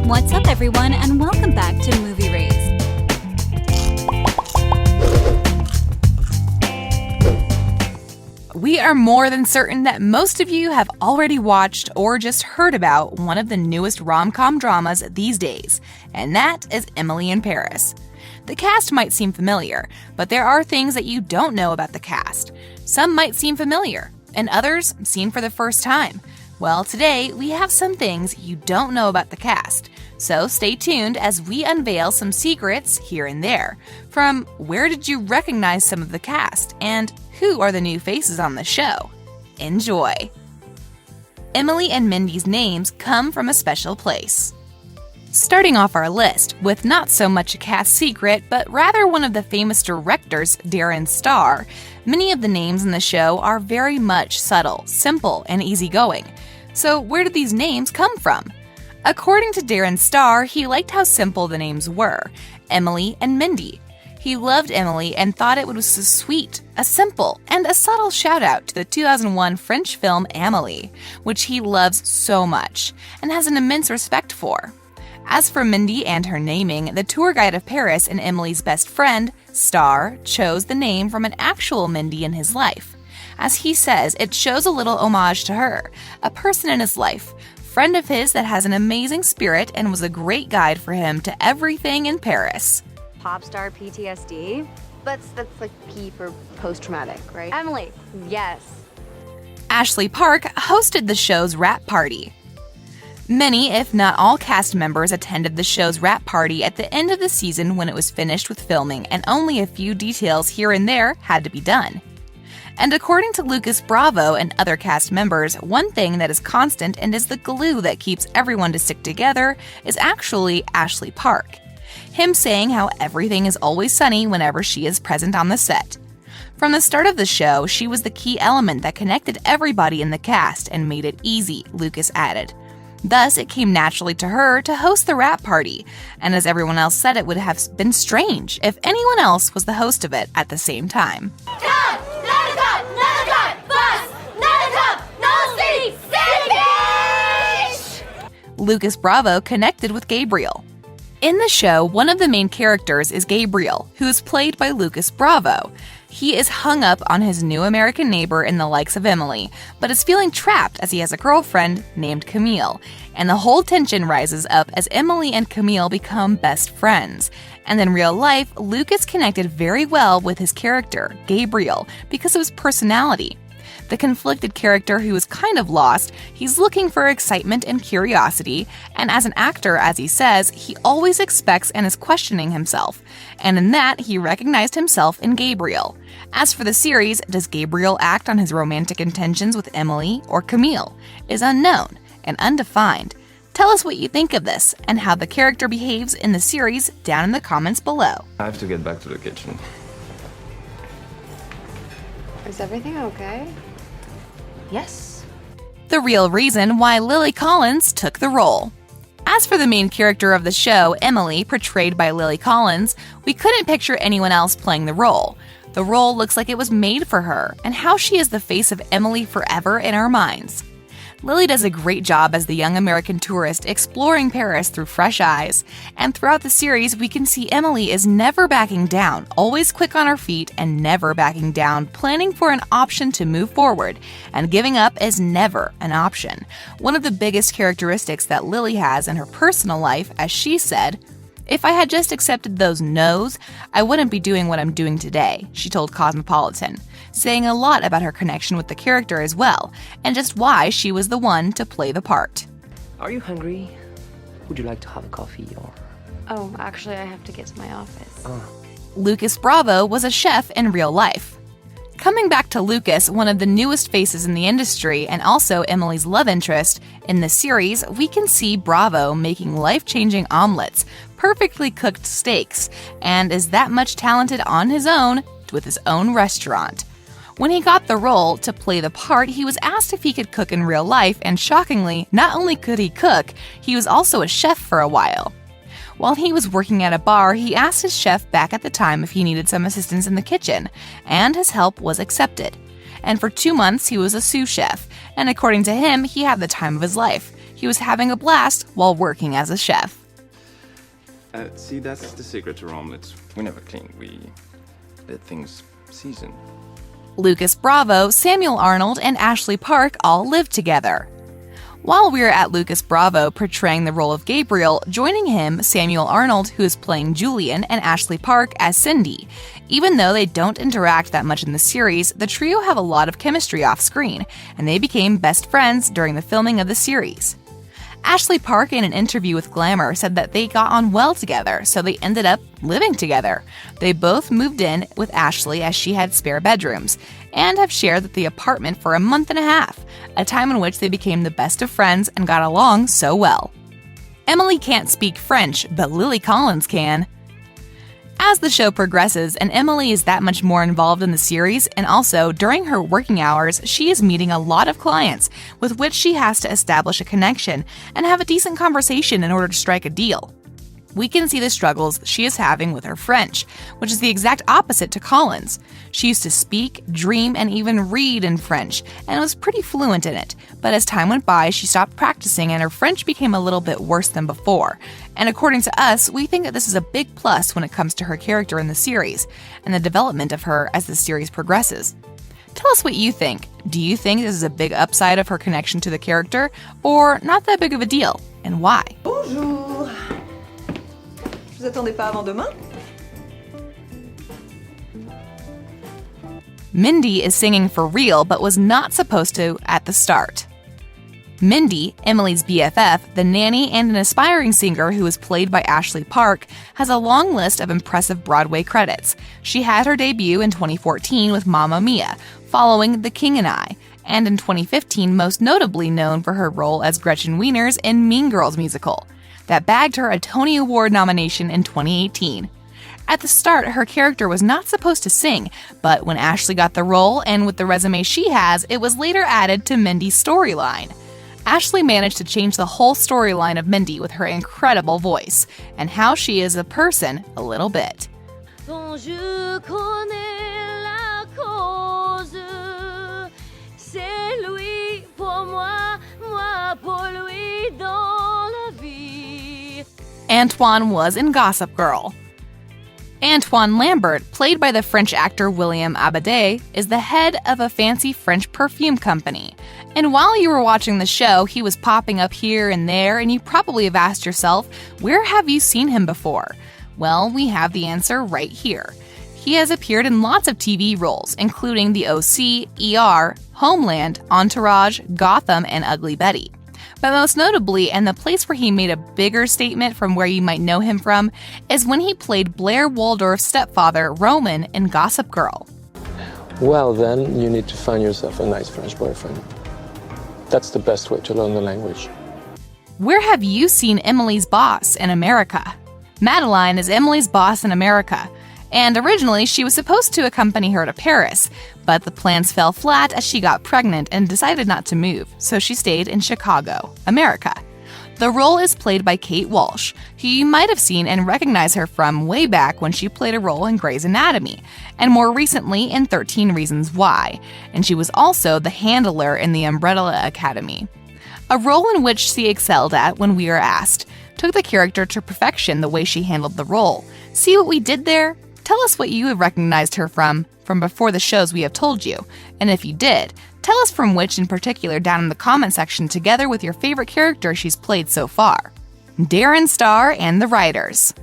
What's up, everyone, and welcome back to Movie Raise. We are more than certain that most of you have already watched or just heard about one of the newest rom-com dramas these days, and that is Emily in Paris. The cast might seem familiar, but there are things that you don't know about the cast. Some might seem familiar, and others seen for the first time. Well, today we have some things you don't know about the cast, so stay tuned as we unveil some secrets here and there. From where did you recognize some of the cast, and who are the new faces on the show? Enjoy! Emily and Mindy's names come from a special place. Starting off our list with not so much a cast secret, but rather one of the famous directors, Darren Star, many of the names in the show are very much subtle, simple, and easygoing. So where did these names come from? According to Darren Star, he liked how simple the names were, Emily and Mindy. He loved Emily and thought it was so sweet, a simple, and a subtle shout-out to the 2001 French film Amélie, which he loves so much, and has an immense respect for. As for Mindy and her naming, the tour guide of Paris and Emily's best friend, Star, chose the name from an actual Mindy in his life. As he says, it shows a little homage to her, a person in his life, friend of his that has an amazing spirit and was a great guide for him to everything in Paris. Pop star PTSD? That's like P for post-traumatic, right? Emily, yes. Ashley Park hosted the show's wrap party. Many, if not all, cast members attended the show's wrap party at the end of the season when it was finished with filming, and only a few details here and there had to be done. And according to Lucas Bravo and other cast members, one thing that is constant and is the glue that keeps everyone to stick together is actually Ashley Park. Him saying how everything is always sunny whenever she is present on the set. From the start of the show, she was the key element that connected everybody in the cast and made it easy, Lucas added. Thus, it came naturally to her to host the wrap party, and as everyone else said, it would have been strange if anyone else was the host of it at the same time. Time! Bus! No seats! Lucas Bravo connected with Gabriel. In the show, one of the main characters is Gabriel, who is played by Lucas Bravo. He is hung up on his new American neighbor in the likes of Emily, but is feeling trapped as he has a girlfriend named Camille, and the whole tension rises up as Emily and Camille become best friends. And in real life, Lucas connected very well with his character, Gabriel, because of his personality. The conflicted character who is kind of lost, he's looking for excitement and curiosity, and as an actor, as he says, he always expects and is questioning himself. And in that, he recognized himself in Gabriel. As for the series, does Gabriel act on his romantic intentions with Emily or Camille? Is unknown and undefined. Tell us what you think of this and how the character behaves in the series down in the comments below. I have to get back to the kitchen. Is everything okay? Yes. The real reason why Lily Collins took the role. As for the main character of the show, Emily, portrayed by Lily Collins, we couldn't picture anyone else playing the role. The role looks like it was made for her, and how she is the face of Emily forever in our minds. Lily does a great job as the young American tourist exploring Paris through fresh eyes, and throughout the series we can see Emily is never backing down, always quick on her feet and never backing down, planning for an option to move forward, and giving up is never an option. One of the biggest characteristics that Lily has in her personal life, as she said, "If I had just accepted those no's, I wouldn't be doing what I'm doing today," she told Cosmopolitan, saying a lot about her connection with the character as well, and just why she was the one to play the part. Are you hungry? Would you like to have a coffee or... Oh, actually, I have to get to my office. Lucas Bravo was a chef in real life. Coming back to Lucas, one of the newest faces in the industry and also Emily's love interest, in the series we can see Bravo making life-changing omelets, perfectly cooked steaks, and is that much talented on his own with his own restaurant. When he got the role to play the part, he was asked if he could cook in real life, and shockingly, not only could he cook, he was also a chef for a while. While he was working at a bar, he asked his chef back at the time if he needed some assistance in the kitchen, and his help was accepted. And for 2 months, he was a sous chef, and according to him, he had the time of his life. he was having a blast while working as a chef. See, that's the secret to omelets. We never clean, we let things season. Lucas Bravo, Samuel Arnold, and Ashley Park all lived together. While we're at Lucas Bravo portraying the role of Gabriel, joining him, Samuel Arnold, who is playing Julian, and Ashley Park as Cindy. Even though they don't interact that much in the series, the trio have a lot of chemistry off-screen, and they became best friends during the filming of the series. Ashley Park, in an interview with Glamour, said that they got on well together, so they ended up living together. They both moved in with Ashley as she had spare bedrooms, and have shared the apartment for a month and a half, a time in which they became the best of friends and got along so well. Emily can't speak French, but Lily Collins can. As the show progresses and Emily is that much more involved in the series, and also during her working hours, she is meeting a lot of clients with which she has to establish a connection and have a decent conversation in order to strike a deal. We can see the struggles she is having with her French, which is the exact opposite to Collins. She used to speak, dream, and even read in French, and was pretty fluent in it. But as time went by, she stopped practicing and her French became a little bit worse than before. And according to us, we think that this is a big plus when it comes to her character in the series, and the development of her as the series progresses. Tell us what you think. Do you think this is a big upside of her connection to the character, or not that big of a deal, and why? Bonjour. Je vous attendais pas avant demain? Mindy is singing for real but was not supposed to at the start. Mindy, Emily's BFF, the nanny and an aspiring singer who is played by Ashley Park, has a long list of impressive Broadway credits. She had her debut in 2014 with Mamma Mia, following The King and I, and in 2015 most notably known for her role as Gretchen Wieners in Mean Girls musical. That bagged her a Tony Award nomination in 2018. At the start, her character was not supposed to sing, but when Ashley got the role, and with the resume she has, it was later added to Mindy's storyline. Ashley managed to change the whole storyline of Mindy with her incredible voice, and how she is a person a little bit. Je connais la cause, c'est lui pour moi, moi pour lui dans la vie. Antoine was in Gossip Girl. Antoine Lambert, played by the French actor William Abadé, is the head of a fancy French perfume company. And while you were watching the show, he was popping up here and there, and you probably have asked yourself, where have you seen him before? Well, we have the answer right here. He has appeared in lots of TV roles, including The OC, ER, Homeland, Entourage, Gotham, and Ugly Betty. But most notably, and the place where he made a bigger statement from where you might know him from, is when he played Blair Waldorf's stepfather, Roman, in Gossip Girl. Well, then, you need to find yourself a nice French boyfriend. That's the best way to learn the language. Where have you seen Emily's boss in America? Madeline is Emily's boss in America, and originally she was supposed to accompany her to Paris, but the plans fell flat as she got pregnant and decided not to move, so she stayed in Chicago, America. The role is played by Kate Walsh, who you might have seen and recognize her from way back when she played a role in Grey's Anatomy, and more recently in 13 Reasons Why, and she was also the handler in the Umbrella Academy. A role in which she excelled at when we were asked, took the character to perfection the way she handled the role. See what we did there? Tell us what you have recognized her from before the shows we have told you, and if you did, tell us from which in particular down in the comment section together with your favorite character she's played so far. Darren Star and the writers.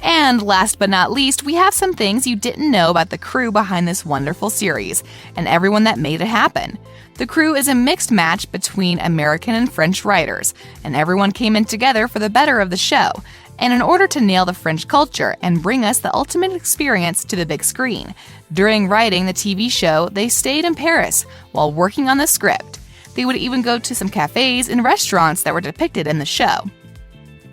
And last but not least, we have some things you didn't know about the crew behind this wonderful series, and everyone that made it happen. The crew is a mixed match between American and French writers, and everyone came in together for the better of the show, and in order to nail the French culture and bring us the ultimate experience to the big screen. During writing the TV show, they stayed in Paris while working on the script. They would even go to some cafes and restaurants that were depicted in the show.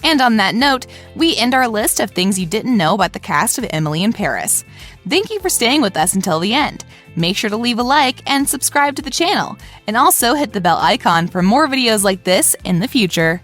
And on that note, we end our list of things you didn't know about the cast of Emily in Paris. Thank you for staying with us until the end. Make sure to leave a like and subscribe to the channel, and also hit the bell icon for more videos like this in the future.